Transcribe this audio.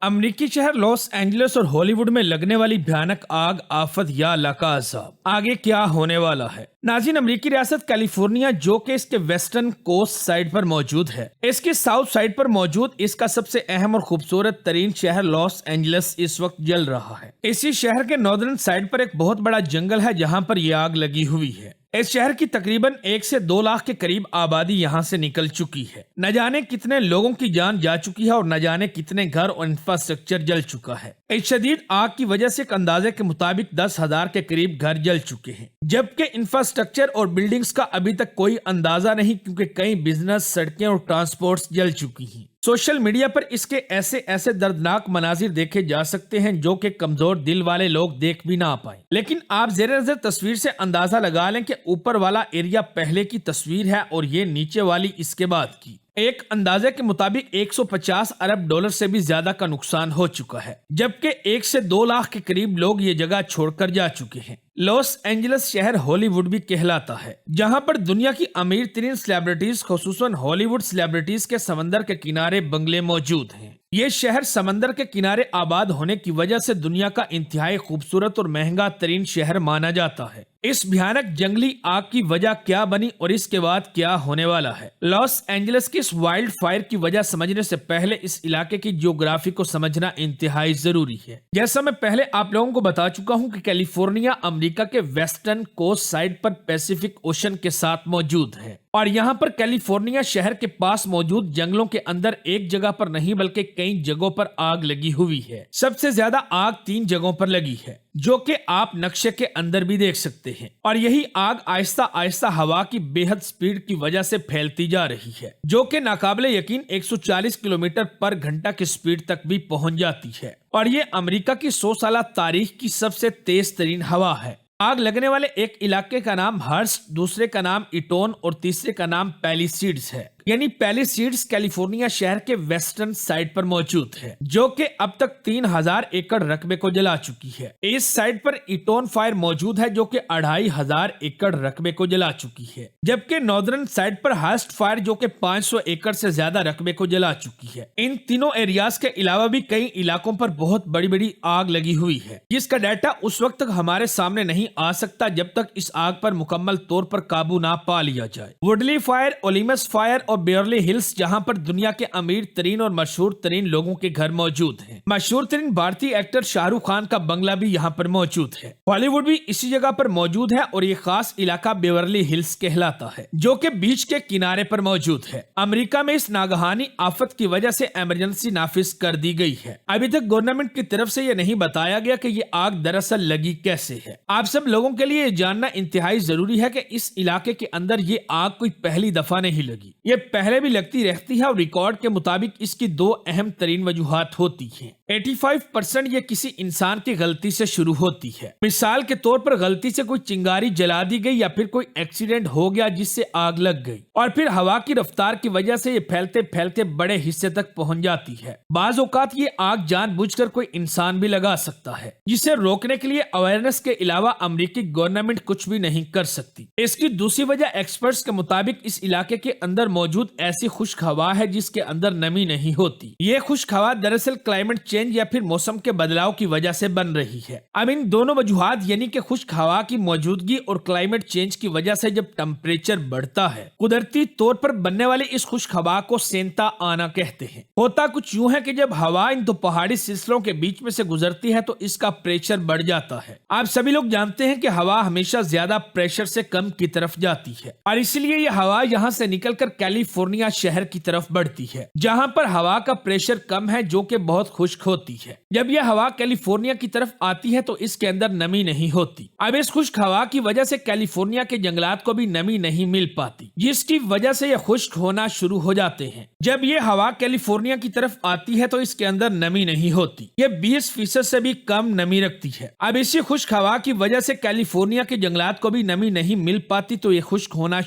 امریکی شہر Los Angeles اور ہالی ووڈ میں لگنے والی بھیانک آگ آفت یا عذاب آگے کیا ہونے والا ہے؟ ناظرین، امریکی ریاست کیلیفورنیا جو کہ اس کے ویسٹرن کوسٹ سائڈ پر موجود ہے، اس کے ساؤتھ سائڈ پر موجود اس کا سب سے اہم اور خوبصورت ترین شہر لاس اینجلس اس وقت جل رہا ہے۔ اسی شہر کے ناردرن سائڈ پر ایک بہت بڑا جنگل ہے جہاں پر یہ آگ لگی ہوئی ہے۔ اس شہر کی تقریباً 1 سے 2 لاکھ کے قریب آبادی یہاں سے نکل چکی ہے۔ نہ جانے کتنے لوگوں کی جان جا چکی ہے اور نہ جانے کتنے گھر اور انفراسٹرکچر جل چکا ہے۔ اس شدید آگ کی وجہ سے ایک اندازے کے مطابق 10,000 کے قریب گھر جل چکے ہیں، جبکہ انفراسٹرکچر اور بلڈنگز کا ابھی تک کوئی اندازہ نہیں، کیونکہ کئی بزنس، سڑکیں اور ٹرانسپورٹس جل چکی ہیں۔ سوشل میڈیا پر اس کے ایسے دردناک مناظر دیکھے جا سکتے ہیں جو کہ کمزور دل والے لوگ دیکھ بھی نہ پائیں، لیکن آپ زیر نظر تصویر سے اندازہ لگا لیں کہ اوپر والا ایریا پہلے کی تصویر ہے اور یہ نیچے والی اس کے بعد کی۔ ایک اندازے کے مطابق 150 ارب ڈالر سے بھی زیادہ کا نقصان ہو چکا ہے، جبکہ 1 سے 2 لاکھ کے قریب لوگ یہ جگہ چھوڑ کر جا چکے ہیں۔ لاس اینجلس شہر ہالی ووڈ بھی کہلاتا ہے، جہاں پر دنیا کی امیر ترین سیلیبریٹیز، خصوصاً ہالی ووڈ سیلیبریٹیز کے سمندر کے کنارے بنگلے موجود ہیں۔ یہ شہر سمندر کے کنارے آباد ہونے کی وجہ سے دنیا کا انتہائی خوبصورت اور مہنگا ترین شہر مانا جاتا ہے۔ اس بھیانک جنگلی آگ کی وجہ کیا بنی اور اس کے بعد کیا ہونے والا ہے؟ لاس اینجلس کی اس وائلڈ فائر کی وجہ سمجھنے سے پہلے اس علاقے کی جیوگرافی کو سمجھنا انتہائی ضروری ہے۔ جیسا میں پہلے آپ لوگوں کو بتا چکا ہوں کہ کیلیفورنیا امریکہ کے ویسٹرن کوسٹ سائڈ پر پیسیفک اوشن کے ساتھ موجود ہے، اور یہاں پر کیلیفورنیا شہر کے پاس موجود جنگلوں کے اندر ایک جگہ پر نہیں بلکہ کئی جگہوں پر آگ لگی ہوئی ہے۔ سب سے زیادہ آگ 3 جگہوں پر لگی ہے، جو کہ آپ نقشے کے اندر بھی دیکھ سکتے ہیں، اور یہی آگ آہستہ آہستہ ہوا کی بے حد سپیڈ کی وجہ سے پھیلتی جا رہی ہے، جو کہ ناقابل یقین 140 کلومیٹر پر گھنٹہ کی سپیڈ تک بھی پہنچ جاتی ہے، اور یہ امریکہ کی 100 سالہ تاریخ کی سب سے تیز ترین ہوا ہے۔ آگ لگنے والے ایک علاقے کا نام ہرسٹ، دوسرے کا نام ایٹون اور تیسرے کا نام پیلیسیڈز ہے۔ یعنی پیلیسیڈز کیلیفورنیا شہر کے ویسٹرن سائڈ پر موجود ہے، جو کہ اب تک 3000 ایکڑ رقبے کو جلا چکی ہے۔ اس سائڈ پر ایٹون فائر موجود ہے جو کہ 2500 ایکڑ رقبے کو جلا چکی ہے، جبکہ ناردرن سائڈ پر ہرسٹ فائر جو کہ 500 ایکڑ سے زیادہ رقبے کو جلا چکی ہے۔ ان تینوں ایریاز کے علاوہ بھی کئی علاقوں پر بہت بڑی بڑی آگ لگی ہوئی ہے، جس کا ڈیٹا اس وقت تک ہمارے سامنے نہیں آ سکتا جب تک اس آگ پر مکمل طور پر قابو نہ پا لیا جائے۔ وڈلی فائر، اولیمس فائر اور بیورلی ہلز، جہاں پر دنیا کے امیر ترین اور مشہور ترین لوگوں کے گھر موجود ہیں۔ مشہور ترین بھارتی ایکٹر شاہ رخ خان کا بنگلہ بھی یہاں پر موجود ہے۔ ہالی ووڈ بھی اسی جگہ پر موجود ہے، اور یہ خاص علاقہ بیورلی ہلز کہلاتا ہے، جو کہ بیچ کے کنارے پر موجود ہے۔ امریکہ میں اس ناگہانی آفت کی وجہ سے ایمرجنسی نافذ کر دی گئی ہے۔ ابھی تک گورنمنٹ کی طرف سے یہ نہیں بتایا گیا کہ یہ آگ دراصل لگی کیسے ہے۔ آپ سب لوگوں کے لیے یہ جاننا انتہائی ضروری ہے کہ اس علاقے کے اندر یہ آگ کوئی پہلی دفعہ نہیں لگی، یہ پہلے بھی لگتی رہتی ہے، اور ریکارڈ کے مطابق اس کی 2 اہم ترین وجوہات ہوتی ہیں۔ 85% یہ کسی انسان کی غلطی سے شروع ہوتی ہے۔ مثال کے طور پر غلطی سے کوئی چنگاری جلا دی گئی یا پھر کوئی ایکسیڈنٹ ہو گیا جس سے آگ لگ گئی، اور پھر ہوا کی رفتار کی وجہ سے یہ پھیلتے پھیلتے بڑے حصے تک پہنچ جاتی ہے۔ بعض اوقات یہ آگ جان بوجھ کر کوئی انسان بھی لگا سکتا ہے، جسے روکنے کے لیے اویئرنس کے علاوہ امریکی گورنمنٹ کچھ بھی نہیں کر سکتی۔ اس کی دوسری وجہ ایکسپرٹس کے مطابق اس علاقے کے اندر موجود ایسی خشک ہوا ہے جس کے اندر نمی نہیں ہوتی۔ یہ خشک ہوا دراصل کلائمیٹ چینج یا پھر موسم کے بدلاؤ کی وجہ سے بن رہی ہے۔ اب ان دونوں وجوہات یعنی کہ خشک ہوا کی موجودگی اور کلائمیٹ چینج کی وجہ سے جب ٹمپریچر بڑھتا ہے، قدرتی طور پر بننے والی اس خشک ہوا کو سینتا آنا کہتے ہیں۔ ہوتا کچھ یوں ہے کہ جب ہوا ان دو پہاڑی سلسلوں کے بیچ میں سے گزرتی ہے تو اس کا پریشر بڑھ جاتا ہے۔ آپ سبھی لوگ جانتے ہیں کہ ہوا ہمیشہ زیادہ پریشر سے کم کی طرف جاتی ہے، اور اسی لیے یہ ہوا یہاں سے نکل کر کیلیفورنیا شہر کی طرف بڑھتی ہے، جہاں پر ہوا کا پریشر کم ہے جو کہ بہت خشک ہوتی ہے۔ جب یہ ہوا کیلیفورنیا کی طرف آتی ہے تو اس کے اندر نمی نہیں ہوتی۔ اب اس خشک ہوا کی وجہ سے کیلیفورنیا کے جنگلات کو بھی نمی نہیں مل پاتی، جس کی وجہ سے یہ خشک ہونا شروع ہو جاتے ہیں۔ جب یہ ہوا کیلیفورنیا کی طرف آتی ہے تو اس کے اندر نمی نہیں ہوتی، یہ 20% سے بھی کم نمی رکھتی ہے۔ اب اسی خشک ہوا کی وجہ سے کیلیفورنیا کے جنگلات کو بھی نمی نہیں مل پاتی تو یہ خشک ہونا